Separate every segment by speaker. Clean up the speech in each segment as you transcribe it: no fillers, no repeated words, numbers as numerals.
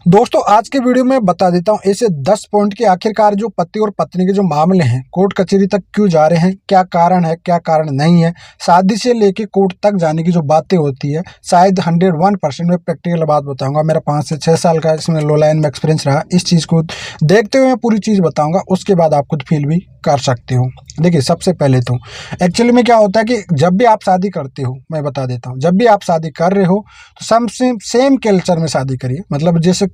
Speaker 1: दोस्तों आज के वीडियो में बता देता हूँ ऐसे 10 पॉइंट के आखिरकार जो पति और पत्नी के जो मामले हैं कोर्ट कचहरी तक क्यों जा रहे हैं, क्या कारण है क्या कारण नहीं है, शादी से लेके कोर्ट तक जाने की जो बातें होती है शायद 101% में प्रैक्टिकल बात बताऊंगा। मेरा 5 से 6 साल का इसमें लो लाइन में एक्सपीरियंस रहा, इस चीज़ को देखते हुए मैं पूरी चीज़ बताऊँगा, उसके बाद आप खुद फील भी कर सकते हो। देखिए सबसे पहले तो एक्चुअली में क्या होता है कि जब भी आप शादी करते हो, मैं बता देता हूँ, जब भी आप शादी कर रहे हो तो सेम कल्चर में शादी करिए। मतलब जैसे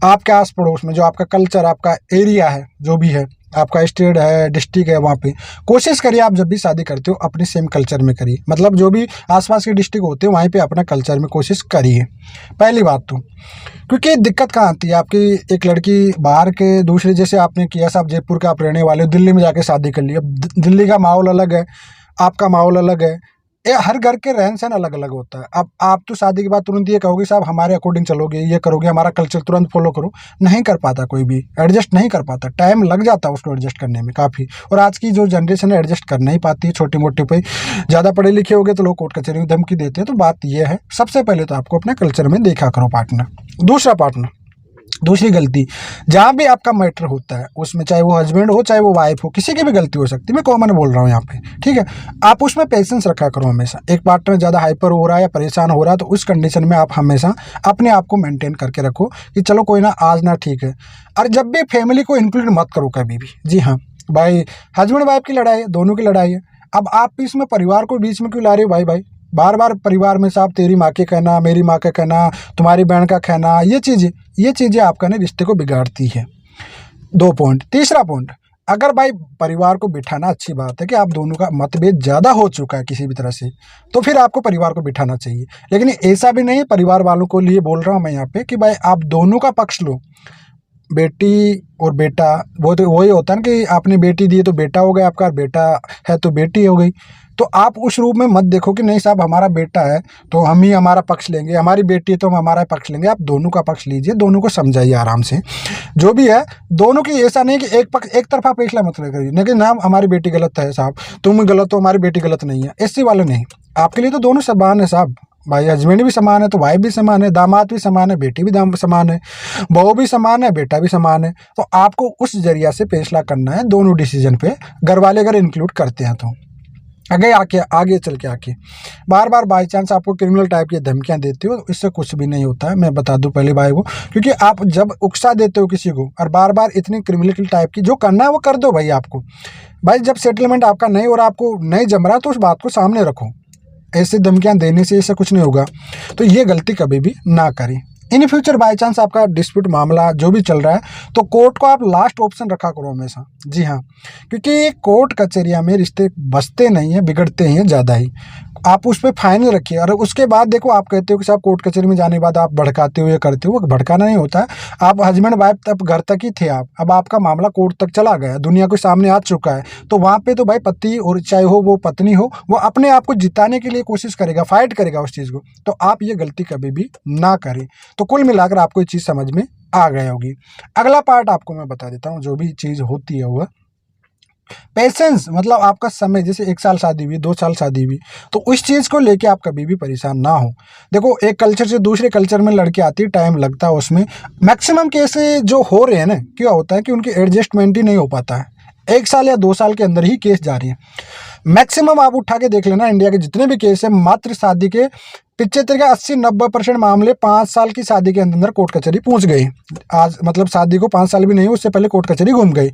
Speaker 1: आपके आस पड़ोस में जो आपका कल्चर, आपका एरिया है, जो भी है, आपका स्टेट है, डिस्ट्रिक्ट है, वहाँ पे कोशिश करिए आप जब भी शादी करते हो अपने सेम कल्चर में करिए। मतलब जो भी आसपास के डिस्ट्रिक्ट होते हैं वहीं पे अपना कल्चर में कोशिश करिए, पहली बात तो। क्योंकि दिक्कत कहाँ आती है, आपकी एक लड़की बाहर के दूसरे, जैसे आपने किया साहब जयपुर के आप रहने वाले हो, दिल्ली में जाके शादी कर ली। अब दिल्ली का माहौल अलग है, आपका माहौल अलग है, ये हर घर के रहन सहन अलग अलग होता है। अब आप तो शादी के बाद तुरंत ये कहोगे साहब हमारे अकॉर्डिंग चलोगे, ये करोगे, हमारा कल्चर तुरंत फॉलो करो, नहीं कर पाता, कोई भी एडजस्ट नहीं कर पाता, टाइम लग जाता है उसको एडजस्ट करने में काफ़ी। और आज की जो जनरेशन है एडजस्ट कर नहीं पाती है, छोटी मोटी पे ज़्यादा पढ़े लिखे होगे तो लोग कोर्ट कचहरी में धमकी देते हैं। तो बात यह है, सबसे पहले तो आपको अपने कल्चर में देखा करो पार्टनर। दूसरी गलती, जहाँ भी आपका मैटर होता है उसमें चाहे वो हस्बैंड हो चाहे वो वाइफ हो, किसी की भी गलती हो सकती है, मैं कॉमन बोल रहा हूँ यहाँ पे, ठीक है। आप उसमें पेशेंस रखा करो हमेशा। एक पार्टनर ज़्यादा हाइपर हो रहा है या परेशान हो रहा है तो उस कंडीशन में आप हमेशा अपने आप को मेंटेन करके रखो कि चलो कोई ना, आज ना ठीक है। और जब भी फैमिली को इंक्लूड मत करो कभी भी। जी हाँ भाई, हस्बैंड वाइफ की लड़ाई है, दोनों की लड़ाई है। अब आप इसमें परिवार को बीच में क्यों ला रहे हो भाई? बार बार परिवार में साहब तेरी माँ के कहना, मेरी माँ का कहना, तुम्हारी बहन का कहना, ये चीज़ें आपका ना रिश्ते को बिगाड़ती है। 2 पॉइंट। तीसरा पॉइंट, अगर भाई परिवार को बिठाना अच्छी बात है कि आप दोनों का मतभेद ज़्यादा हो चुका है किसी भी तरह से, तो फिर आपको परिवार को बिठाना चाहिए। लेकिन ऐसा भी नहीं, परिवार वालों को लिए बोल रहा हूँ मैं यहाँ पे कि भाई आप दोनों का पक्ष लो। बेटी और बेटा, वो तो वही होता है ना कि आपने बेटी दी तो बेटा हो गया आपका, बेटा है तो बेटी हो गई। तो आप उस रूप में मत देखो कि नहीं साहब हमारा बेटा है तो हम ही हमारा पक्ष लेंगे, हमारी बेटी है तो हम हमारा पक्ष लेंगे। आप दोनों का पक्ष लीजिए, दोनों को समझाइए आराम से, जो भी है दोनों की। ऐसा नहीं कि एक तरफा फैसला मत करिए, लेकिन ना हमारी बेटी गलत है साहब, तुम गलत हो, हमारी बेटी गलत नहीं है, ऐसी वाले नहीं। आपके लिए तो दोनों समान है साहब, भाई हस्बैंड भी समान है तो वाइफ भी समान है, दामाद भी समान है, बेटी भी समान है, बहू भी समान है, बेटा भी समान है। तो आपको उस जरिया से फैसला करना है दोनों डिसीजन पे, घर वाले अगर इंक्लूड करते हैं तो। आगे चल के बार बार बाई चांस आपको क्रिमिनल टाइप की धमकियां देते हो, इससे कुछ भी नहीं होता है, मैं बता दूं पहले भाई को। क्योंकि आप जब उकसा देते हो किसी को और बार बार इतनी क्रिमिनल टाइप की, जो करना है वो कर दो भाई। आपको भाई जब सेटलमेंट आपका नहीं और आपको नहीं जम रहा तो उस बात को सामने रखो। ऐसे धमकियां देने से ऐसा कुछ नहीं होगा, तो ये गलती कभी भी ना करें। इन फ्यूचर बाई चांस आपका डिस्प्यूट मामला जो भी चल रहा है तो कोर्ट को आप लास्ट ऑप्शन रखा करो हमेशा। जी हाँ, क्योंकि कोर्ट कचहरिया में रिश्ते बसते नहीं हैं, बिगड़ते हैं ज़्यादा ही। आप उस पर फाइनल रखिए और उसके बाद देखो, आप कहते हो कि साहब कोर्ट कचहरी में जाने के बाद आप भड़काते हो, ये करते हो, वो भड़काना नहीं होता है। आप हस्बैंड वाइफ तब घर तक ही थे आप, अब आपका मामला कोर्ट तक चला गया, दुनिया के सामने आ चुका है, तो वहाँ पे तो भाई पति और चाहे हो वो पत्नी हो, वो अपने आप को जिताने के लिए कोशिश करेगा, फाइट करेगा उस चीज़ को। तो आप ये गलती कभी भी ना करें। तो कुल मिलाकर आपको ये चीज़ समझ में आ गई होगी। अगला पार्ट आपको मैं बता देता हूँ, जो भी चीज़ होती है वह पेशेंस। मतलब आपका समय, जैसे 1 साल शादी हुई, 2 साल शादी हुई, तो उस चीज़ को लेके आप कभी भी परेशान ना हो। देखो एक कल्चर से दूसरे कल्चर में लड़के आती, टाइम लगता है उसमें। मैक्सिमम केस जो हो रहे हैं ना, क्या होता है कि उनकी एडजस्टमेंट ही नहीं हो पाता है, 1 साल या 2 साल के अंदर ही केस जा रही है। मैक्सिमम आप उठा के देख लेना, इंडिया के जितने भी केस हैं, मात्र शादी के 75 या 80-90% मामले 5 साल की शादी के अंदर कोर्ट कचहरी पहुंच गई। आज मतलब शादी को 5 साल भी नहीं, उससे पहले कोर्ट कचहरी घूम गई।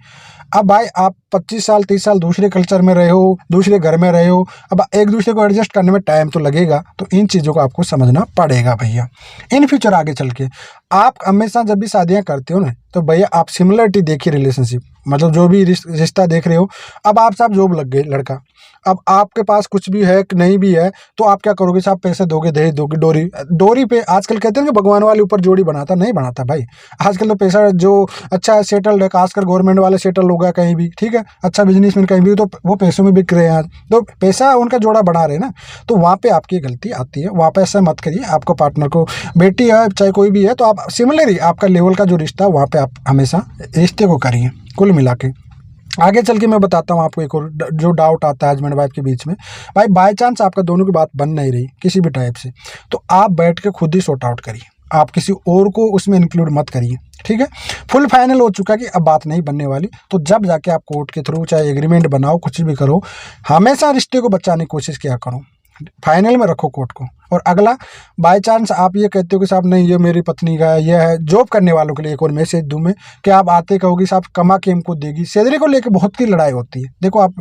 Speaker 1: अब भाई आप 25 साल 30 साल दूसरे कल्चर में रहे हो, दूसरे घर में रहे हो, अब एक दूसरे को एडजस्ट करने में टाइम तो लगेगा। तो इन चीज़ों को आपको समझना पड़ेगा भैया। इन फ्यूचर आगे चल के आप हमेशा जब भी शादियाँ करते हो ना, तो भैया आप सिमिलरिटी देखिए रिलेशनशिप, मतलब जो भी रिश्ता देख रहे हो। अब आप साहब जॉब लग गए लड़का, अब आपके पास कुछ भी है कि नहीं भी है, तो आप क्या करोगे साहब? पैसे दोगे, दहेज दोगे, डोरी पे। आजकल कहते हैं कि भगवान वाले ऊपर जोड़ी बनाता, नहीं बनाता भाई। आजकल तो पैसा जो अच्छा है, सेटल्ड है, खासकर गवर्नमेंट वाले सेटल हो गया कहीं भी, ठीक है, अच्छा बिजनेसमैन कहीं भी, तो वो पैसों में बिक रहे हैं आज, तो पैसा उनका जोड़ा बना रहे हैं ना। तो वहाँ पे आपकी गलती आती है, वहाँ पे ऐसा मत करिए। आपको पार्टनर को, बेटी है चाहे कोई भी है, तो आप सिमिलर ही आपका लेवल का जो रिश्ता है वहाँ पे आप हमेशा रिश्ते को करिए। कुल मिला के आगे चल के मैं बताता हूँ आपको एक और जो डाउट आता है हस्बैंड वाइफ के बीच में। भाई बाय चांस आपका दोनों की बात बन नहीं रही किसी भी टाइप से, तो आप बैठ के खुद ही सॉर्ट आउट करिए। आप किसी और को उसमें इंक्लूड मत करिए, ठीक है। फुल फाइनल हो चुका कि अब बात नहीं बनने वाली, तो जब जाके आप कोर्ट के थ्रू चाहे एग्रीमेंट बनाओ, कुछ भी करो, हमेशा रिश्ते को बचाने की कोशिश किया करो, फाइनल में रखो कोर्ट को। और अगला, बाय चांस आप ये कहते हो कि साहब नहीं ये मेरी पत्नी का है, ये है, जॉब करने वालों के लिए एक और मैसेज दूं मैं कि आप आते कहोगे साहब कमा के हमको देगी, सैलरी को लेकर बहुत ही लड़ाई होती है। देखो आप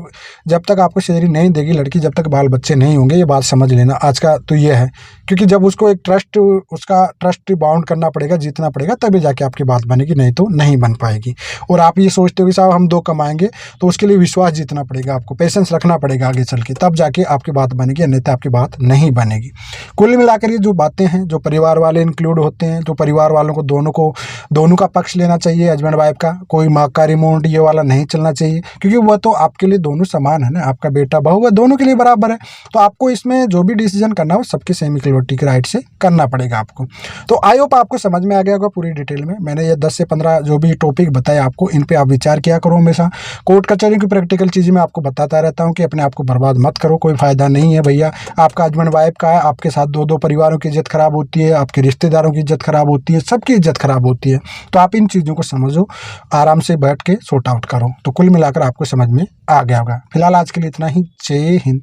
Speaker 1: जब तक आपको सैलरी नहीं देगी लड़की, जब तक बाल बच्चे नहीं होंगे, ये बात समझ लेना आज का तो ये है, क्योंकि जब उसको एक उसका ट्रस्ट बाउंड करना पड़ेगा, जीतना पड़ेगा, तभी जाके आपकी बात बनेगी, नहीं तो नहीं बन पाएगी। और आप ये सोचते हो कि साहब हम 2 कमाएंगे, तो उसके लिए विश्वास जीतना पड़ेगा, आपको पेशेंस रखना पड़ेगा आगे चल के, तब जाके आपकी बात बनेगी, अन्यथा आपकी बात नहीं बनेगी। कुल मिलाकर ये जो बातें हैं, जो परिवार वाले इंक्लूड होते हैं, तो परिवार वालों को दोनों का पक्ष लेना चाहिए, हस्बैंड वाइफ का, कोई माँ का रिमोट ये वाला नहीं चलना चाहिए, क्योंकि वह तो आपके लिए दोनों समान है ना, आपका बेटा बहू है, दोनों के लिए बराबर है। तो आपको इसमें जो भी डिसीजन करना हो सबके सेम इक्वलिटी के राइट से करना पड़ेगा आपको। तो आई होप आपको समझ में आ गया होगा पूरी डिटेल में। मैंने ये 10 से 15 जो भी टॉपिक बताए आपको, इन पे आप विचार किया करो हमेशा। कोर्ट कचहरी की प्रैक्टिकल चीज़ें मैं आपको बताता रहता हूँ कि अपने आप को बर्बाद मत करो, कोई फ़ायदा नहीं है भैया। आपका हस्बैंड वाइफ का है, आपके साथ 2 परिवारों की इज्जत खराब होती है, आपके रिश्तेदारों की इज्जत खराब होती है, सबकी इज्जत खराब होती है। तो आप इन चीज़ों को समझो, आराम से बैठ के सॉर्ट आउट करो, तो कुल मिलाकर आपको समझ में आ गया होगा। फिलहाल आज के लिए इतना ही। जय हिंद।